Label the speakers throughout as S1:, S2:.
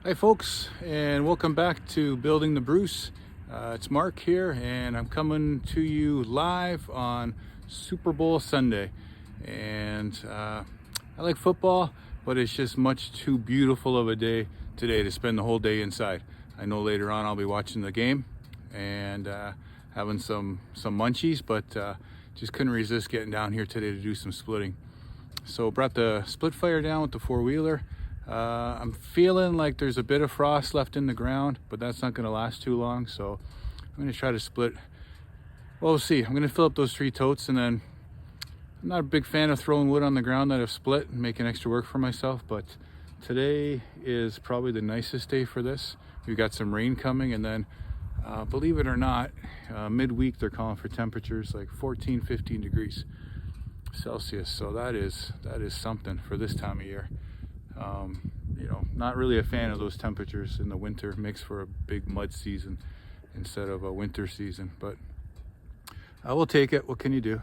S1: Hi folks, and welcome back to Building the Bruce. It's Mark here, and I'm coming to you live on Super Bowl Sunday. And I like football, but it's just much too beautiful of a day today to spend the whole day inside. I know later on I'll be watching the game and having some munchies, but just couldn't resist getting down here today to do some splitting. So brought the split fire down with the four-wheeler. I'm feeling like there's a bit of frost left in the ground, but that's not going to last too long. So I'm going to try to split. Well, we'll see. I'm going to fill up those 3 totes, and then I'm not a big fan of throwing wood on the ground that I've split and making extra work for myself. But today is probably the nicest day for this. We've got some rain coming, and then believe it or not, midweek they're calling for temperatures like 14, 15 degrees Celsius. So that is something for this time of year. You know, not really a fan of those temperatures in the winter. It makes for a big mud season instead of a winter season, but I will take it. What can you do?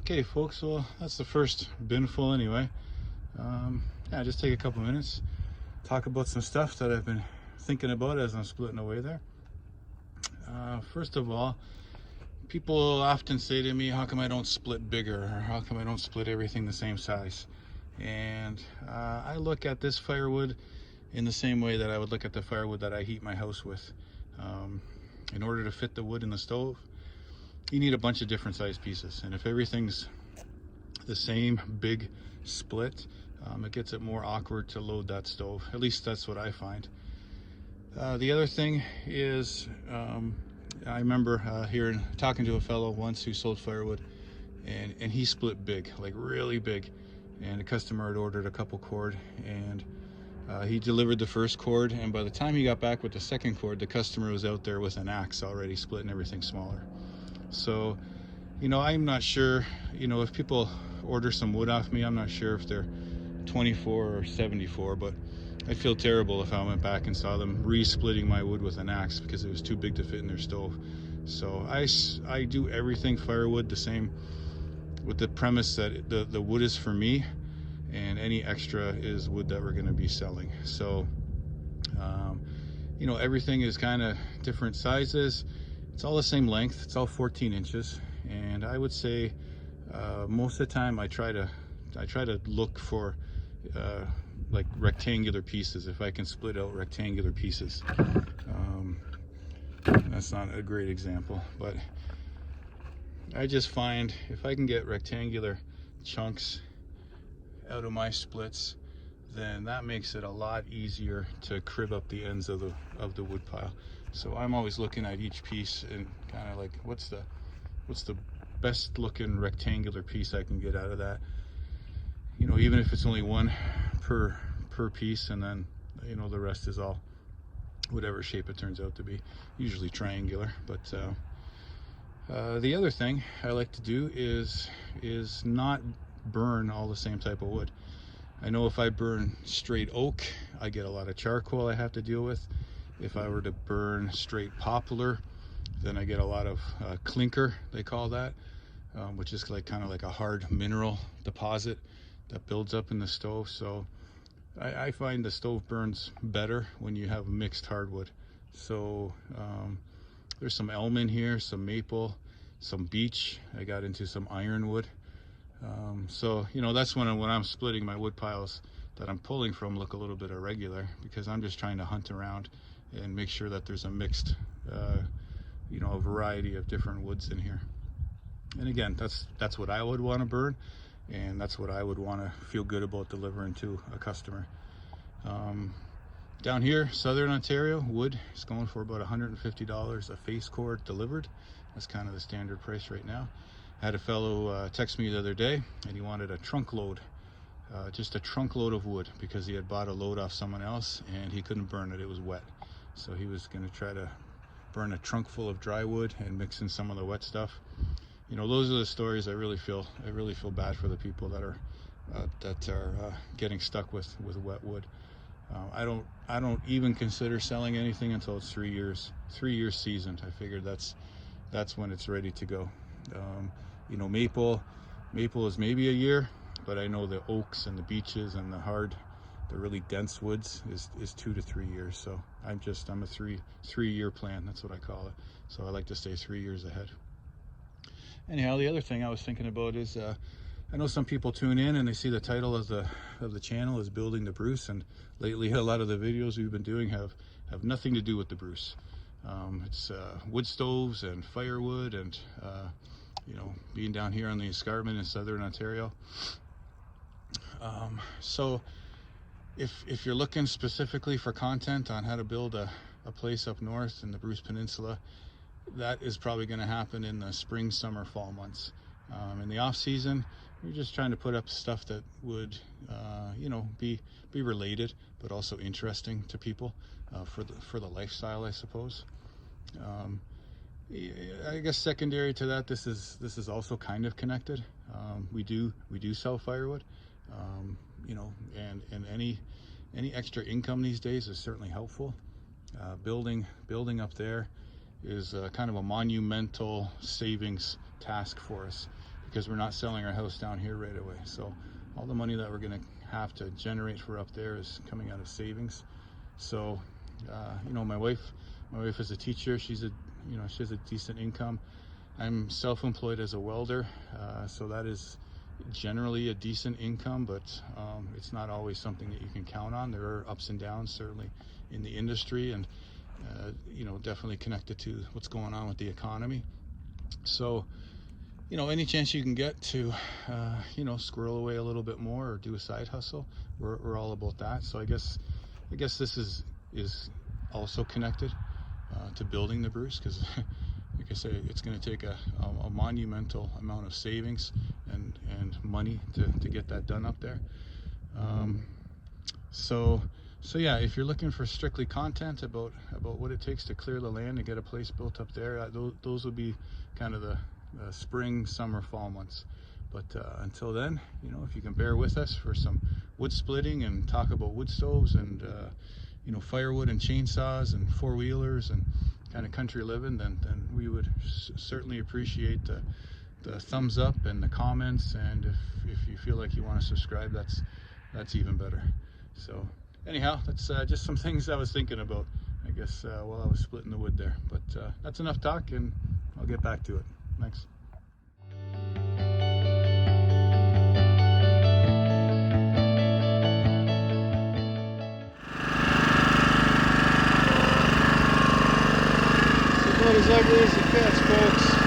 S1: Okay folks, well that's the first bin full anyway. Yeah, just take a couple minutes, talk about some stuff that I've been thinking about as I'm splitting away there. First of all, people often say to me, how come I don't split bigger, or how come I don't split everything the same size? And I look at this firewood in the same way that I would look at the firewood that I heat my house with. In order to fit the wood in the stove, you need a bunch of different size pieces, and if everything's the same big split, it gets it more awkward to load that stove. At least that's what I find. The other thing is, I remember talking to a fellow once who sold firewood, and he split big, like really big, and a customer had ordered a couple cord, and he delivered the first cord, and by the time he got back with the second cord, the customer was out there with an axe already splitting everything smaller. So, I'm not sure, if people order some wood off me, I'm not sure if they're 24 or 74, but I'd feel terrible if I went back and saw them re-splitting my wood with an axe because it was too big to fit in their stove. So I do everything firewood the same, with the premise that the wood is for me, and any extra is wood that we're going to be selling. So, everything is kind of different sizes. It's all the same length. It's all 14 inches. And I would say most of the time I try to look for like rectangular pieces, if I can split out rectangular pieces. That's not a great example, but I just find if I can get rectangular chunks out of my splits, then that makes it a lot easier to crib up the ends of the wood pile. So I'm always looking at each piece and kind of like, what's the best looking rectangular piece I can get out of that, even if it's only one per piece, and then the rest is all whatever shape it turns out to be, usually triangular. But the other thing I like to do is not burn all the same type of wood. I know if I burn straight oak, I get a lot of charcoal I have to deal with. If I were to burn straight poplar, then I get a lot of clinker, they call that, which is kind of like a hard mineral deposit that builds up in the stove. So I find the stove burns better when you have mixed hardwood. So there's some elm in here, some maple, some beech. I got into some ironwood. So that's when I'm splitting my wood piles that I'm pulling from look a little bit irregular, because I'm just trying to hunt around and make sure that there's a mixed a variety of different woods in here. And again, that's what I would want to burn, and that's what I would want to feel good about delivering to a customer. Down here, Southern Ontario, wood is going for about $150 a face cord delivered. That's kind of the standard price right now. I had a fellow text me the other day, and he wanted a trunk load, just a trunk load of wood, because he had bought a load off someone else and he couldn't burn it, it was wet. So he was going to try to burn a trunk full of dry wood and mix in some of the wet stuff. Those are the stories I really feel bad for the people that are getting stuck with wet wood. I don't even consider selling anything until it's 3 years seasoned. I figured that's when it's ready to go. Maple is maybe a year, but I know the oaks and the beeches and the really dense woods is 2 to 3 years. So I'm a 3-year plan. That's what I call it. So I like to stay 3 years ahead. Anyhow, the other thing I was thinking about is, I know some people tune in and they see the title of the channel is Building the Bruce, and lately a lot of the videos we've been doing have nothing to do with the Bruce. It's wood stoves and firewood, and being down here on the escarpment in Southern Ontario. So if you're looking specifically for content on how to build a place up north in the Bruce Peninsula, that is probably going to happen in the spring, summer, fall months. In the off season, you're just trying to put up stuff that would be related but also interesting to people, for the lifestyle, I suppose. I guess secondary to that, this is also kind of connected. We do sell firewood, and any extra income these days is certainly helpful. Building up there is kind of a monumental savings task for us, because we're not selling our house down here right away. So all the money that we're going to have to generate for up there is coming out of savings. So you know, my wife is a teacher. She has a decent income. I'm self-employed as a welder, so that is generally a decent income, but it's not always something that you can count on. There are ups and downs certainly in the industry, and you know, definitely connected to what's going on with the economy. So you know, any chance you can get to you know, squirrel away a little bit more or do a side hustle, we're all about that. So I guess this is also connected to building the Bruce, because like I say, it's going to take a monumental amount of savings and money to get that done up there. So yeah, if you're looking for strictly content about what it takes to clear the land and get a place built up there, those would be kind of the spring, summer, fall months. But until then, you know, if you can bear with us for some wood splitting and talk about wood stoves and you know, firewood and chainsaws and four-wheelers and kind of country living, then we would certainly appreciate the thumbs up and the comments, and if you feel like you want to subscribe, that's even better. So anyhow, that's just some things I was thinking about, I guess, while I was splitting the wood there. But that's enough talk, and I'll get back to it. Thanks. About as ugly as it gets, folks.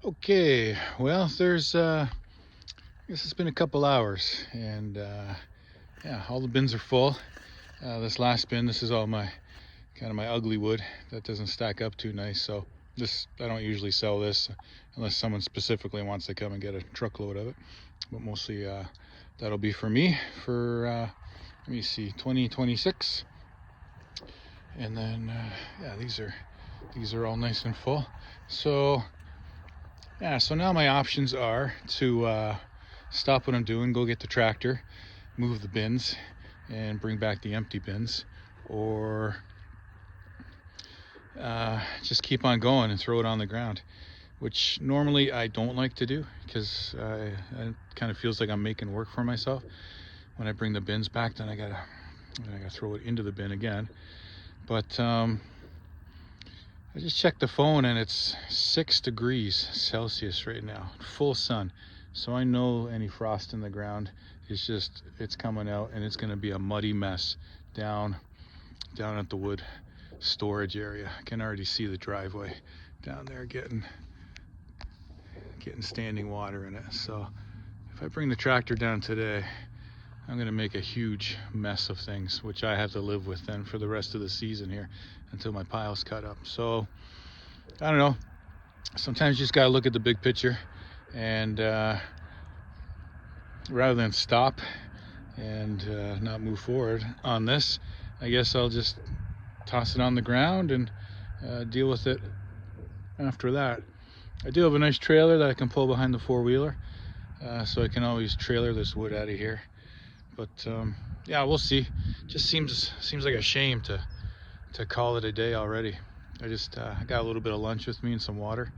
S1: Okay, well, there's I guess it's been a couple hours, and yeah, all the bins are full. This last bin, this is all my kind of my ugly wood that doesn't stack up too nice. So this, I don't usually sell this unless someone specifically wants to come and get a truckload of it. But mostly that'll be for me for let me see, 2026. And then yeah, these are all nice and full. So yeah, so now my options are to stop what I'm doing, go get the tractor, move the bins, and bring back the empty bins, or just keep on going and throw it on the ground, which normally I don't like to do, because it kind of feels like I'm making work for myself. When I bring the bins back, then I gotta throw it into the bin again. But I just checked the phone, and it's 6 degrees Celsius right now, full sun. So I know any frost in the ground is it's coming out, and it's gonna be a muddy mess down at the wood storage area. I can already see the driveway down there getting standing water in it. So if I bring the tractor down today, I'm gonna make a huge mess of things, which I have to live with then for the rest of the season here until my pile's cut up. So I don't know, sometimes you just gotta look at the big picture, and rather than stop and not move forward on this, I guess I'll just toss it on the ground and deal with it after that. I do have a nice trailer that I can pull behind the four-wheeler, so I can always trailer this wood out of here. But yeah, we'll see. Just seems like a shame to call it a day already. I just I got a little bit of lunch with me and some water,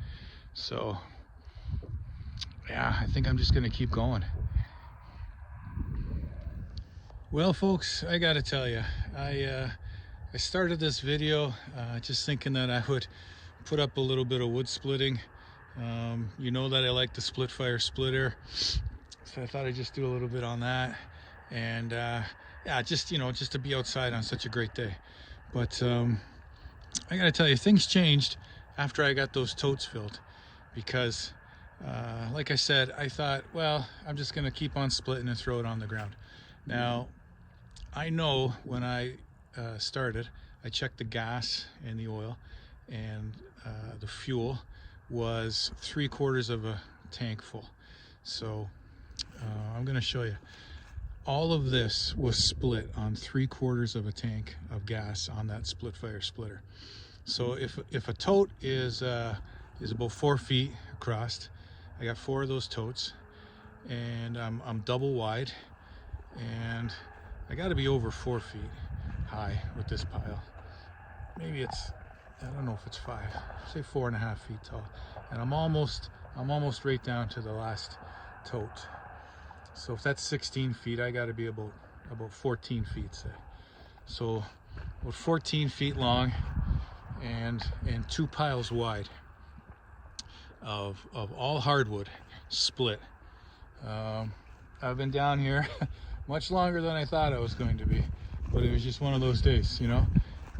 S1: so yeah, I think I'm just gonna keep going. Well, folks, I gotta tell you, I started this video just thinking that I would put up a little bit of wood splitting. You know that I like the split fire splitter, so I thought I'd just do a little bit on that. And yeah, just just to be outside on such a great day. But I gotta tell you, things changed after I got those totes filled, because like I said, I thought, well, I'm just gonna keep on splitting and throw it on the ground. Now, I know when I started, I checked the gas and the oil, and the fuel was 3/4 of a tank full. So I'm going to show you. All of this was split on 3/4 of a tank of gas on that split fire splitter. So if a tote is about 4 feet across, I got 4 of those totes, and I'm double wide, and I got to be over 4 feet high with this pile. Maybe it's, I don't know if it's 5, say 4.5 feet tall, and I'm almost right down to the last tote. So if that's 16 feet, I got to be about 14 feet, say. So about 14 feet long, and 2 piles wide of all hardwood split. I've been down here much longer than I thought I was going to be, but it was just one of those days, you know.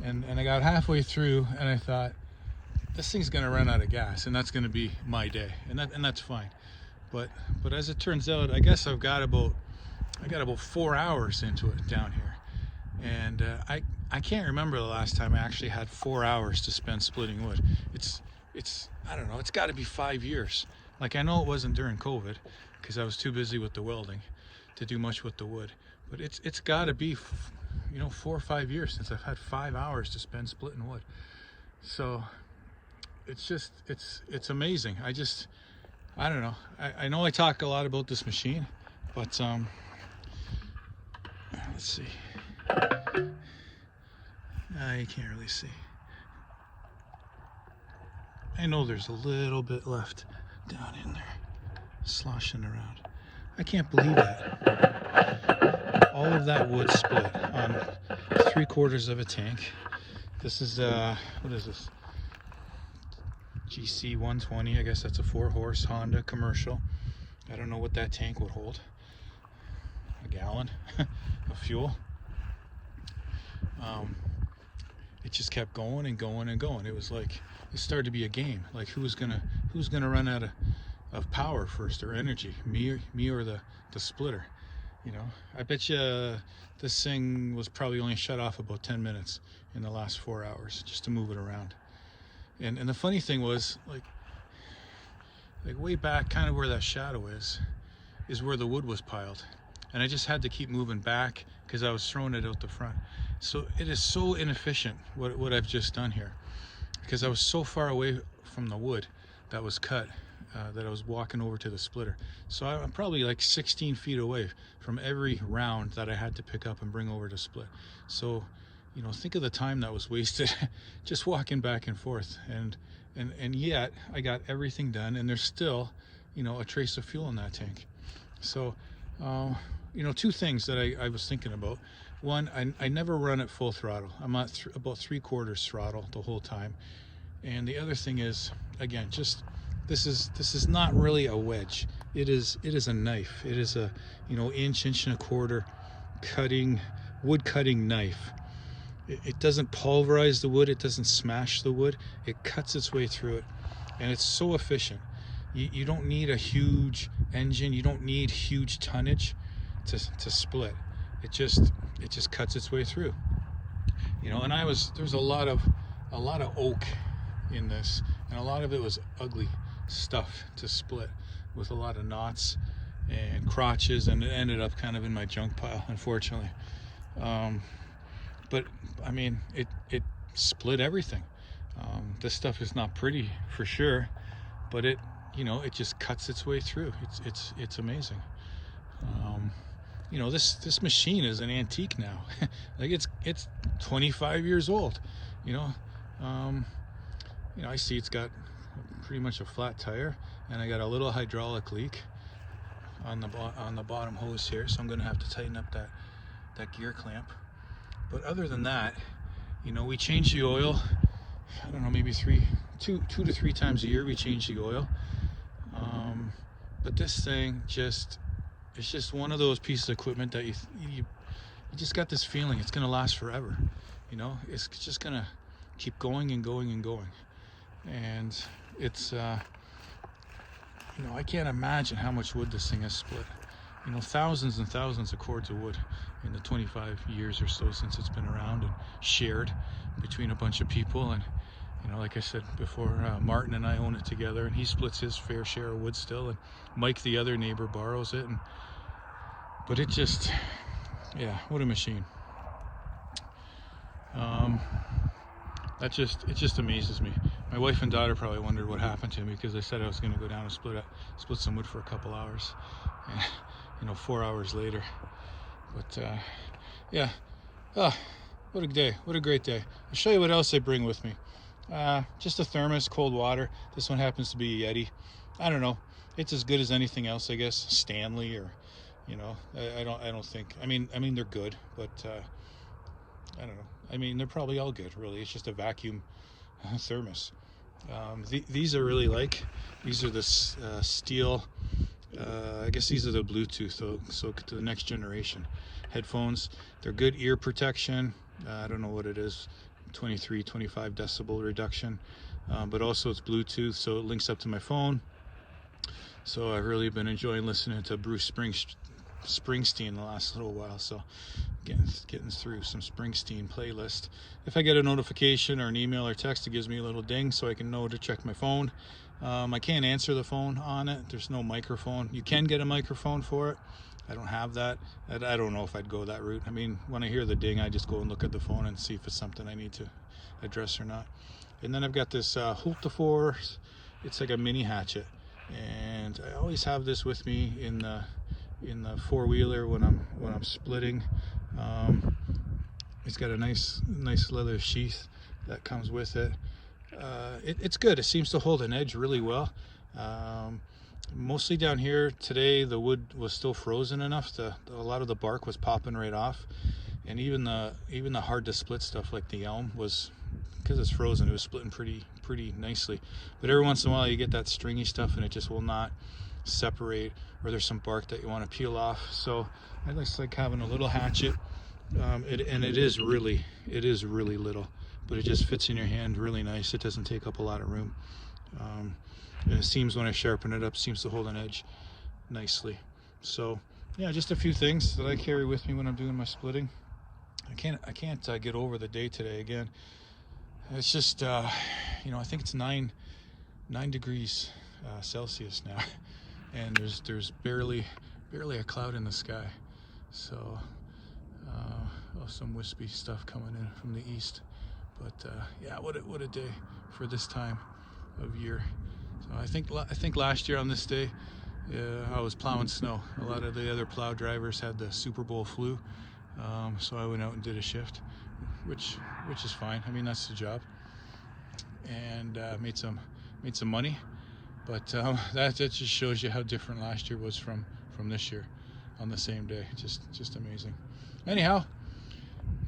S1: And I got halfway through, and I thought, this thing's gonna run out of gas, and that's gonna be my day, and that's fine. But as it turns out, I guess I got about 4 hours into it down here, and I can't remember the last time I actually had 4 hours to spend splitting wood. It's I don't know, it's got to be 5 years. Like, I know it wasn't during COVID, because I was too busy with the welding to do much with the wood, but it's got to be 4 or 5 years since I've had 5 hours to spend splitting wood. So it's amazing. I don't know. I know I talk a lot about this machine, but let's see. You can't really see. I know there's a little bit left down in there, sloshing around. I can't believe that. All of that wood split on 3/4 of a tank. This is what is this? GC 120. I guess that's a 4-horse Honda commercial. I don't know what that tank would hold. A gallon of fuel. It just kept going and going and going. It was like, it started to be a game. Like, who's gonna run out of power first, or energy, me or the splitter? You know, I bet you this thing was probably only shut off about 10 minutes in the last 4 hours just to move it around. And the funny thing was, like way back, kind of where that shadow is where the wood was piled, and I just had to keep moving back because I was throwing it out the front. So it is so inefficient what I've just done here, because I was so far away from the wood that was cut, that I was walking over to the splitter. So I'm probably like 16 feet away from every round that I had to pick up and bring over to split. So, you know, think of the time that was wasted just walking back and forth, and yet I got everything done, and there's still, you know, a trace of fuel in that tank. So you know, 2 things that I was thinking about. One, I never run at full throttle. I'm at about 3/4 throttle the whole time. And the other thing is, again, just this is not really a wedge. It is a knife. It is a, you know, inch and a quarter wood cutting knife. It doesn't pulverize the wood. It doesn't smash the wood. It cuts its way through it, and it's so efficient. You don't need a huge engine. You don't need huge tonnage to split. It just cuts its way through. You know, and there's a lot of oak in this, and a lot of it was ugly stuff to split, with a lot of knots and crotches, and it ended up kind of in my junk pile, unfortunately. But I mean, it split everything. This stuff is not pretty for sure, but it just cuts its way through. It's amazing. You know, this machine is an antique now. Like, it's 25 years old. You know, I see it's got pretty much a flat tire, and I got a little hydraulic leak on the bottom hose here, so I'm going to have to tighten up gear clamp. But other than that, you know, we change the oil, I don't know, maybe two to three times a year we change the oil. But this thing it's just one of those pieces of equipment that you just got this feeling it's gonna last forever. You know, it's just gonna keep going and going and going. And it's, you know, I can't imagine how much wood this thing has split. You know, thousands and thousands of cords of wood in the 25 years or so since it's been around and shared between a bunch of people. And, you know, like I said before, Martin and I own it together, and he splits his fair share of wood still, and Mike, the other neighbor, borrows it. But it just, yeah, what a machine. It just amazes me. My wife and daughter probably wondered what happened to me, because I said I was going to go down and split some wood for a couple hours, and, you know, 4 hours later. But yeah, what a day, what a great day. I'll show you what else I bring with me. Just a thermos, cold water. This one happens to be a Yeti. I don't know, it's as good as anything else, I guess. Stanley, or, you know, I don't think, I mean they're good, but I don't know. I mean, they're probably all good, really. It's just a vacuum thermos. These I really like. These are the steel, I guess these are the Bluetooth, so to the next generation headphones. They're good ear protection. I don't know what it is, 23, 25 decibel reduction, but also it's Bluetooth, so it links up to my phone. So I've really been enjoying listening to Bruce Springsteen the last little while, so getting through some Springsteen playlist. If I get a notification or an email or text, it gives me a little ding so I can know to check my phone. I can't answer the phone on it. There's no microphone. You can get a microphone for it. I don't have that. I don't know if I'd go that route. I mean, when I hear the ding, I just go and look at the phone and see if it's something I need to address or not. And then I've got this Hultafors. It's like a mini hatchet, and I always have this with me in the four-wheeler when I'm splitting. It's got a nice leather sheath that comes with it. It's good. It seems to hold an edge really well. Mostly down here today, the wood was still frozen enough. A lot of the bark was popping right off, and even the hard to split stuff like the elm was, because it's frozen, it was splitting pretty nicely. But every once in a while you get that stringy stuff and it just will not separate, or there's some bark that you want to peel off. So I just like having a little hatchet. It is really little, but it just fits in your hand really nice. It doesn't take up a lot of room. And it seems, when I sharpen it up, seems to hold an edge nicely. So yeah, just a few things that I carry with me when I'm doing my splitting. I can't get over the day today again. It's just you know, I think it's 9 degrees Celsius now, and there's barely a cloud in the sky. So some wispy stuff coming in from the east. But yeah, what a day for this time of year. So I think last year on this day, I was plowing snow. A lot of the other plow drivers had the Super Bowl flu, so I went out and did a shift, which is fine. I mean, that's the job, and made some money. But that just shows you how different last year was from this year on the same day. Just amazing. Anyhow,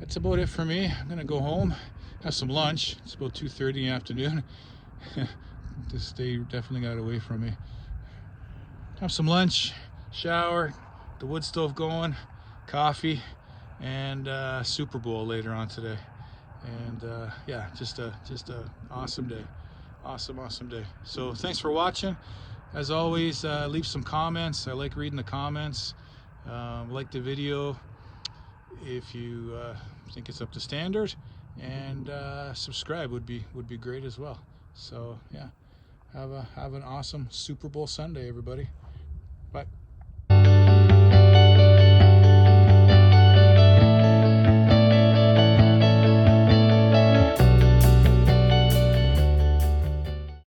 S1: that's about it for me. I'm gonna go home, have some lunch. It's about 2:30 in the afternoon. This day definitely got away from me. Have some lunch, shower, the wood stove going, coffee, and Super Bowl later on today. And yeah, just a awesome day. Awesome day. So thanks for watching. As always, leave some comments. I like reading the comments. Like the video if you think it's up to standard, and subscribe would be great as well. So yeah, have an awesome Super Bowl Sunday, everybody. Bye.